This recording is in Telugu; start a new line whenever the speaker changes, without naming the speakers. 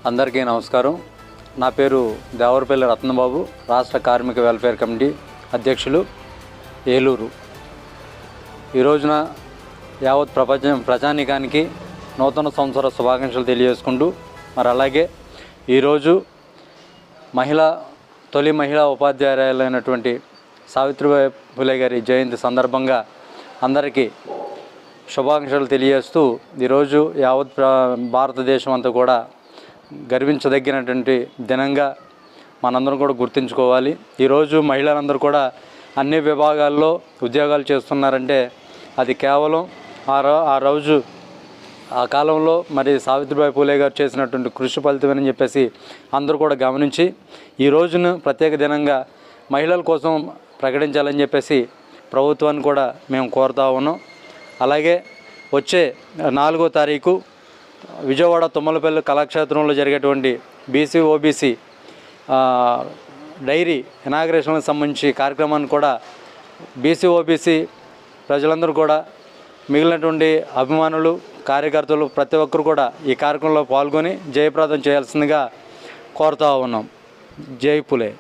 అందరికీ నమస్కారం. నా పేరు దేవరపల్లి రత్నబాబు, రాష్ట్ర కార్మిక వెల్ఫేర్ కమిటీ అధ్యక్షులు, ఏలూరు. ఈ రోజున యావత్ ప్రజానీకానికి నూతన సంవత్సర శుభాకాంక్షలు తెలియజేసుకుంటూ, మరి అలాగే ఈరోజు తొలి మహిళా ఉపాధ్యాయురాలైనటువంటి సావిత్రిబాయి పూలే గారి జయంతి సందర్భంగా అందరికీ శుభాకాంక్షలు తెలియజేస్తూ, ఈరోజు యావత్ భారతదేశం అంతా కూడా గర్వించదగినటువంటి దినంగా మనందరం కూడా గుర్తుంచుకోవాలి. ఈరోజు మహిళలందరూ కూడా అన్ని విభాగాల్లో ఉద్యోగాలు చేస్తున్నారంటే అది కేవలం ఆ కాలంలో మరి సావిత్రిబాయి పూలే గారు చేసినటువంటి కృషి ఫలితమని చెప్పేసి అందరూ కూడా గమనించి ఈ రోజును ప్రత్యేక దినంగా మహిళల కోసం ప్రకటించాలని చెప్పేసి ప్రభుత్వాన్ని కూడా మేము కోరుతా ఉన్నాం. అలాగే వచ్చే 4వ తారీఖు విజయవాడ తుమ్మలపల్లి కళాక్షేత్రంలో జరిగేటువంటి బీసీ ఓబీసీ డైరీ ఇనాగ్రేషన్కి సంబంధించి కార్యక్రమాన్ని కూడా బీసీ ఓబీసీ ప్రజలందరూ కూడా, మిగిలినటువంటి అభిమానులు, కార్యకర్తలు ప్రతి ఒక్కరు కూడా ఈ కార్యక్రమంలో పాల్గొని జయప్రదం చేయాల్సిందిగా కోరుతా ఉన్నాం. జై పూలే.